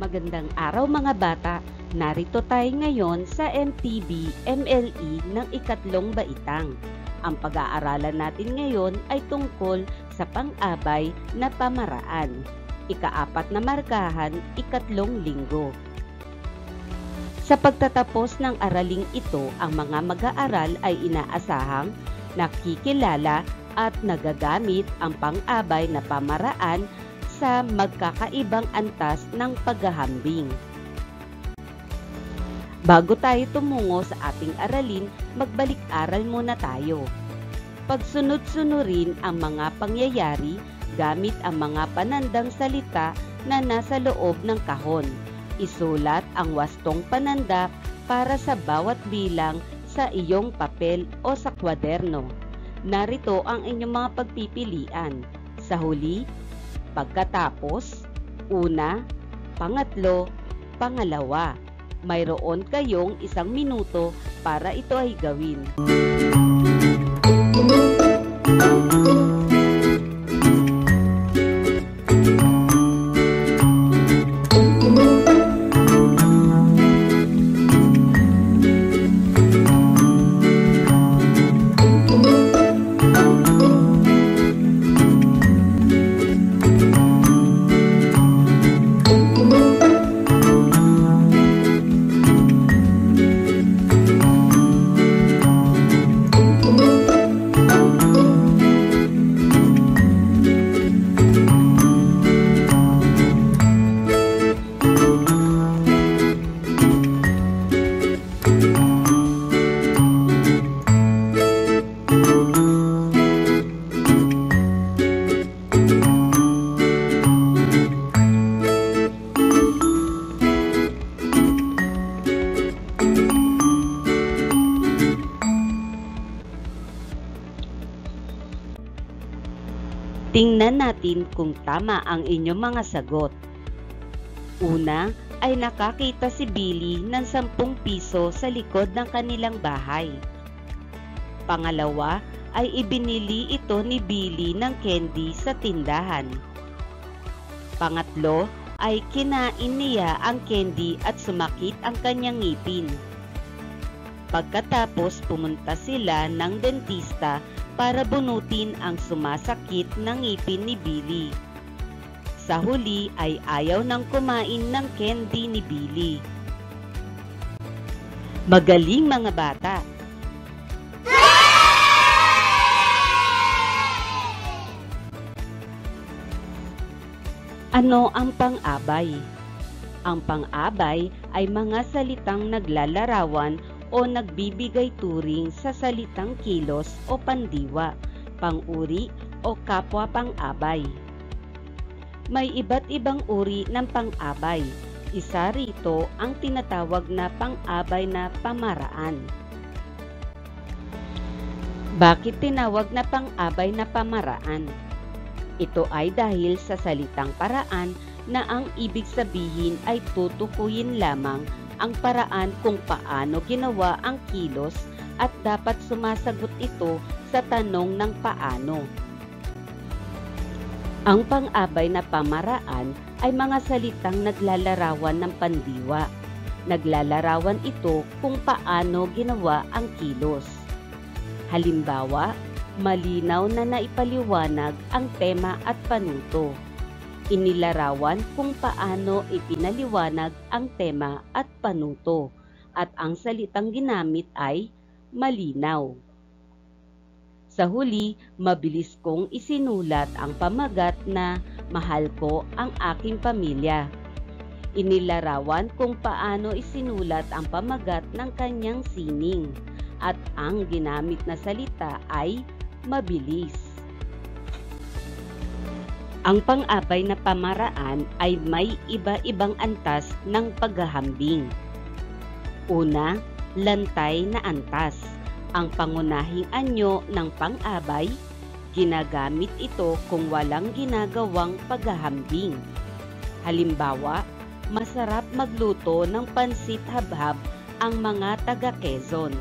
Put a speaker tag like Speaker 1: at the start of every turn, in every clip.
Speaker 1: Magandang araw mga bata! Narito tayo ngayon sa MTB MLE ng ikatlong baitang. Ang pag-aaralan natin ngayon ay tungkol sa pang-abay na pamaraan. Ika-4 na markahan, ikatlong linggo. Sa pagtatapos ng araling ito, ang mga mag-aaral ay inaasahang nakikilala at nagagamit ang pang-abay na pamaraan sa magkakaibang antas ng paghahambing. Bago tayo tumungo sa ating aralin, magbalik-aral muna tayo. Pagsunod-sunurin ang mga pangyayari gamit ang mga panandang salita na nasa loob ng kahon. Isulat ang wastong pananda para sa bawat bilang sa iyong papel o sa kwaderno. Narito ang inyong mga pagpipilian. Sa huli, pagkatapos, una, pangatlo, pangalawa. Mayroon kayong 1 minuto para ito ay gawin. Tingnan natin kung tama ang inyong mga sagot. Una ay nakakita si Billy ng 10 piso sa likod ng kanilang bahay. Pangalawa ay ibinili ito ni Billy ng candy sa tindahan. Pangatlo ay kinain niya ang candy at sumakit ang kanyang ngipin. Pagkatapos pumunta sila ng dentista para bunutin ang sumasakit ng ngipin ni Billy. Sa huli ay ayaw nang kumain ng candy ni Billy. Magaling mga bata! Ano ang pang-abay? Ang pang-abay ay mga salitang naglalarawan o nagbibigay turing sa salitang kilos o pandiwa, pang-uri o kapwa pang-abay. May iba't ibang uri ng pang-abay. Isa rito ang tinatawag na pang-abay na pamaraan. Bakit tinawag na pang-abay na pamaraan? Ito ay dahil sa salitang paraan na ang ibig sabihin ay tutukuyin lamang ang paraan kung paano ginawa ang kilos at dapat sumasagot ito sa tanong ng paano. Ang pang-abay na pamaraan ay mga salitang naglalarawan ng pandiwa. Naglalarawan ito kung paano ginawa ang kilos. Halimbawa, malinaw na naipaliwanag ang tema at panuto. Inilarawan kung paano ipinaliwanag ang tema at panuto, at ang salitang ginamit ay malinaw. Sa huli, mabilis kong isinulat ang pamagat na mahal ko ang aking pamilya. Inilarawan kung paano isinulat ang pamagat ng kanyang sining, at ang ginamit na salita ay mabilis. Ang pang-abay na pamaraan ay may iba-ibang antas ng paghahambing. Una, lantay na antas. Ang pangunahing anyo ng pang-abay, ginagamit ito kung walang ginagawang paghahambing. Halimbawa, masarap magluto ng pansit habhab ang mga taga-Quezon.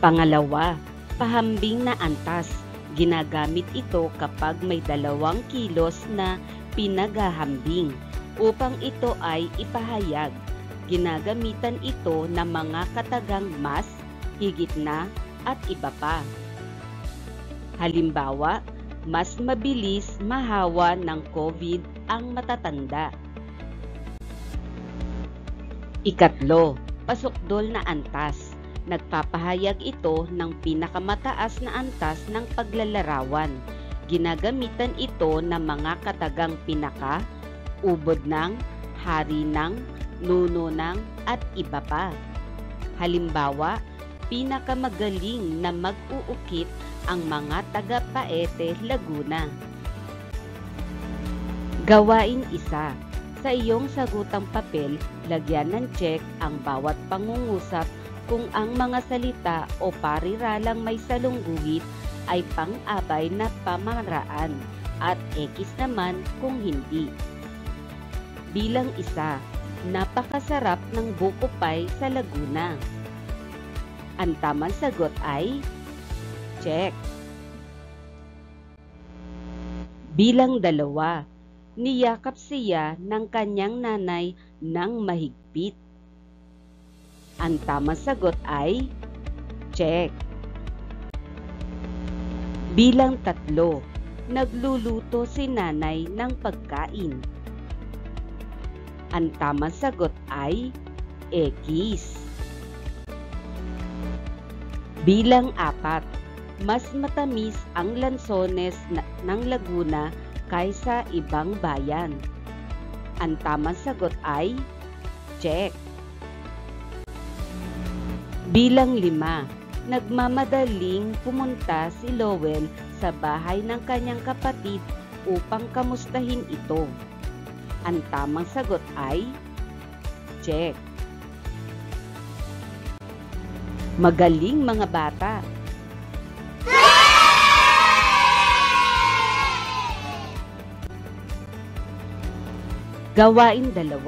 Speaker 1: Pangalawa, pahambing na antas. Ginagamit ito kapag may 2 kilos na pinaghahambing upang ito ay ipahayag. Ginagamitan ito ng mga katagang mas, higit na, at iba pa. Halimbawa, mas mabilis mahawa ng COVID ang matatanda. Ikatlo, pasukdol na antas. Nagpapahayag ito ng pinakamataas na antas ng paglalarawan. Ginagamitan ito ng mga katagang pinaka, ubod ng, hari ng, nuno ng, at iba pa. Halimbawa, pinakamagaling na mag-uukit ang mga taga Paete, Laguna. Gawain 1. Sa iyong sagutang papel, lagyan ng check ang bawat pangungusap kung ang mga salita o pariralang may salungguhit ay pang-abay na pamaraan at X naman kung hindi. Bilang 1, napakasarap ng buko pie sa Laguna. Ang tamang sagot ay check. Bilang 2, niyakap siya ng kanyang nanay ng mahigpit. Ang tamang sagot ay check. Bilang 3, nagluluto si nanay ng pagkain. Ang tamang sagot ay X. Bilang 4, mas matamis ang lansones ng Laguna kaysa ibang bayan. Ang tamang sagot ay check. Bilang 5, nagmamadaling pumunta si Lowell sa bahay ng kanyang kapatid upang kamustahin ito. Ang tamang sagot ay check. Magaling mga bata! Gawain 2.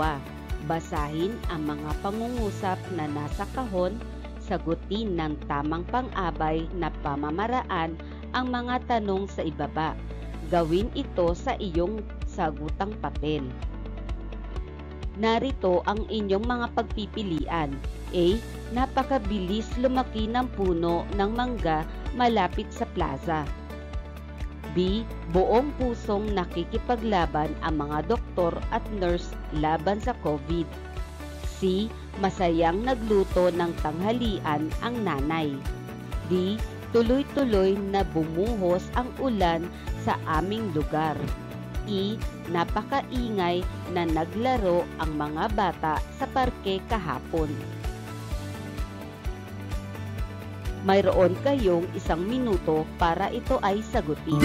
Speaker 1: Basahin ang mga pangungusap na nasa kahon, sagutin ng tamang pang-abay na pamamaraan ang mga tanong sa ibaba. Gawin ito sa iyong sagutang papel. Narito ang inyong mga pagpipilian. A. Napakabilis lumaki ng puno ng mangga malapit sa plaza. B. Buong pusong nakikipaglaban ang mga doktor at nurse laban sa COVID. C. Masayang nagluto ng tanghalian ang nanay. D. Tuloy-tuloy na bumuhos ang ulan sa aming lugar. E. Napakaingay na naglaro ang mga bata sa parke kahapon. Mayroon kayong 1 minuto para ito ay sagutin.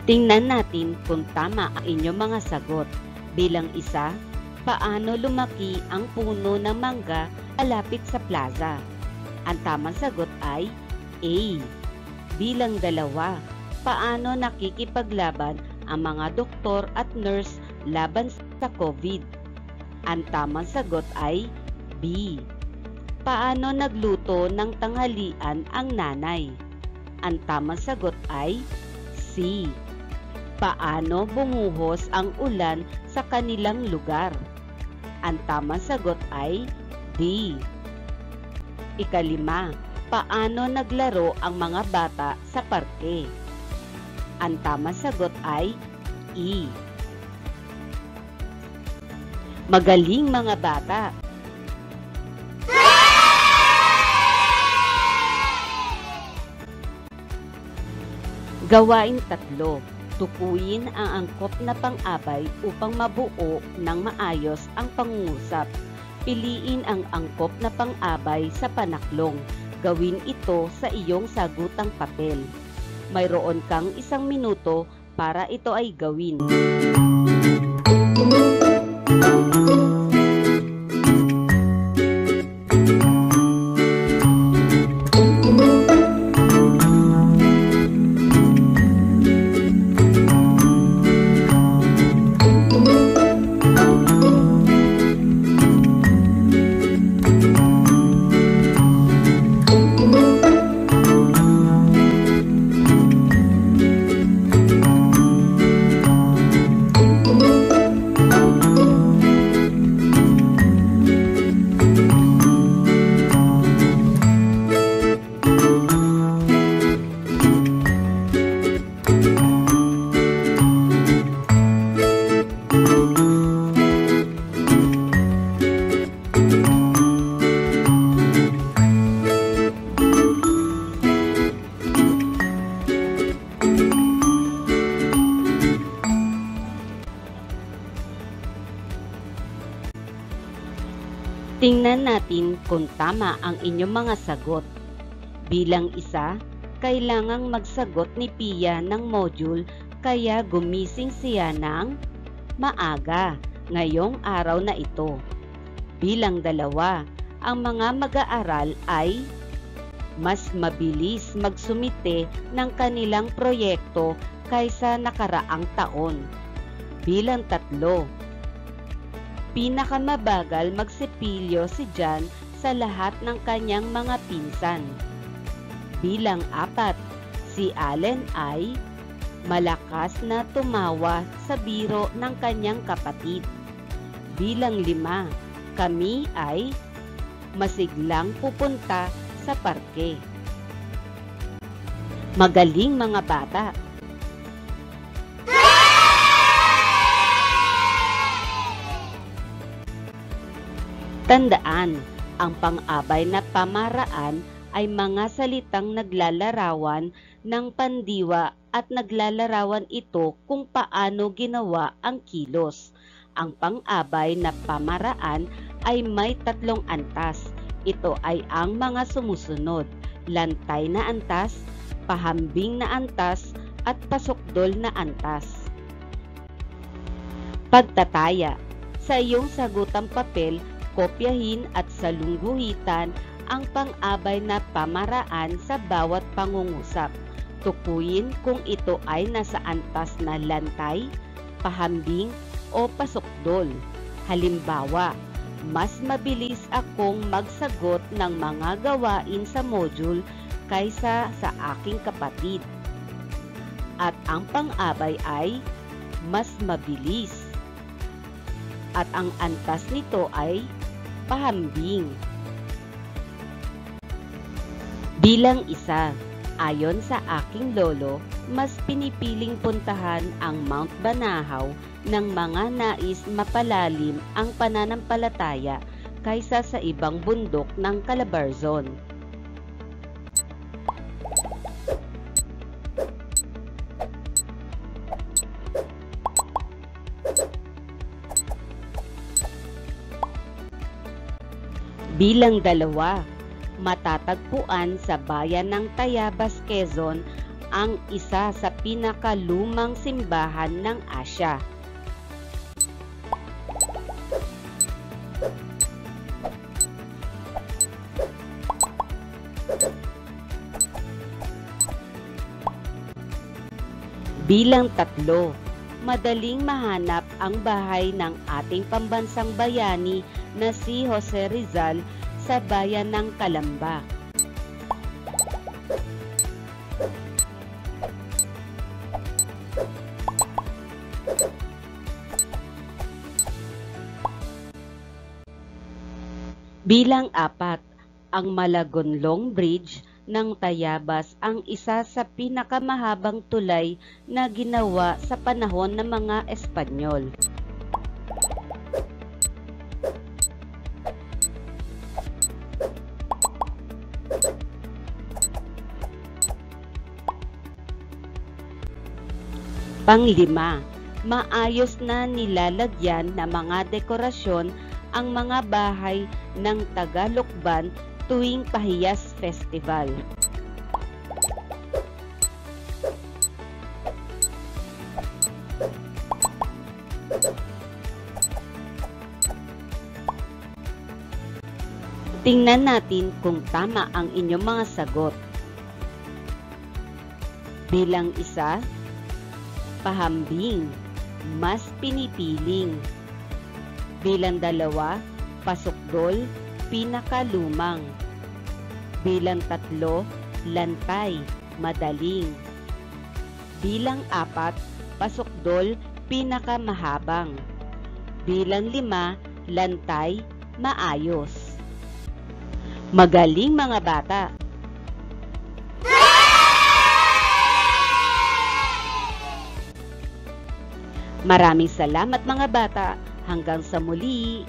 Speaker 1: Tingnan natin kung tama ang inyong mga sagot. Bilang 1, paano lumaki ang puno ng mangga malapit sa plaza? Ang tamang sagot ay A. Bilang 2, paano nakikipaglaban ang mga doktor at nurse laban sa COVID? Ang tamang sagot ay B. Paano nagluto ng tanghalian ang nanay? Ang tamang sagot ay C. Paano bumuhos ang ulan sa kanilang lugar? Ang tamang sagot ay D. Ika-5, Paano naglaro ang mga bata sa parke? Ang tamang sagot ay E. Magaling mga bata! Gawain 3. Tukuyin ang angkop na pang-abay upang mabuo ng maayos ang pangungusap. Piliin ang angkop na pang-abay sa panaklong. Gawin ito sa iyong sagutang papel. Mayroon kang 1 minuto para ito ay gawin. Tingnan natin kung tama ang inyong mga sagot. Bilang 1, kailangang magsagot ni Pia ng module kaya gumising siya ng maaga ngayong araw na ito. Bilang 2, ang mga mag-aaral ay mas mabilis magsumite ng kanilang proyekto kaysa nakaraang taon. Bilang 3, pinakamabagal magsipilyo si John sa lahat ng kanyang mga pinsan. Bilang 4, si Allen ay malakas na tumawa sa biro ng kanyang kapatid. Bilang 5, kami ay masiglang pupunta sa parke. Magaling mga bata! Tandaan, ang pang-abay na pamaraan ay mga salitang naglalarawan ng pandiwa at naglalarawan ito kung paano ginawa ang kilos. Ang pang-abay na pamaraan ay may 3 antas. Ito ay ang mga sumusunod: lantay na antas, pahambing na antas, at pasukdol na antas. Pagtataya. Sa iyong sagutang papel, kopyahin at salungguhitan ang pang-abay na pamaraan sa bawat pangungusap. Tukuyin kung ito ay nasa antas na lantay, pahambing o pasukdol. Halimbawa, mas mabilis akong magsagot ng mga gawain sa module kaysa sa aking kapatid. At ang pang-abay ay mas mabilis. At ang antas nito ay pahambing. Bilang 1, ayon sa aking lolo, mas pinipiling puntahan ang Mount Banahaw ng mga nais mapalalim ang pananampalataya kaysa sa ibang bundok ng Calabarzon. Bilang 2, matatagpuan sa bayan ng Tayabas, Quezon ang isa sa pinakalumang simbahan ng Asya. Bilang 3, madaling mahanap ang bahay ng ating pambansang bayani na si Jose Rizal sa bayan ng Calamba. Bilang 4, Ang Malagonlong Bridge ng Tayabas ang isa sa pinakamahabang tulay na ginawa sa panahon ng mga Espanyol. Panglima, maayos na nilalagyan ng mga dekorasyon ang mga bahay ng Tagalukban tuwing Pahiyas Festival. Tingnan natin kung tama ang inyong mga sagot. Bilang isa, pahambing, mas pinipiling. Bilang dalawa, pasukdol, pinakalumang. Bilang tatlo, lantay, madaling. Bilang apat, pasukdol, pinakamahabang. Bilang lima, lantay, maayos. Magaling mga bata! Maraming salamat mga bata. Hanggang sa muli!